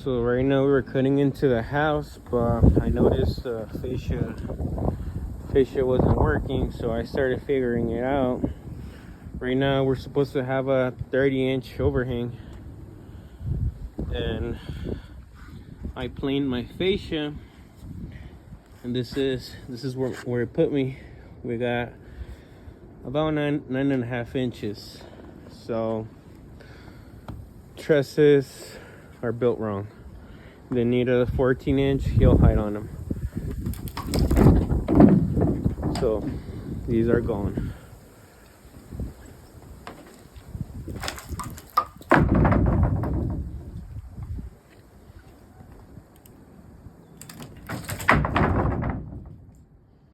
So right now we were cutting into the house, but I noticed the fascia wasn't working, so I started figuring it out. Right now we're supposed to have a 30-inch overhang, and I planed my fascia, and this is where it put me. We got about 9.5 inches. So trusses are built wrong. They need a 14-inch heel height on them. So these are gone.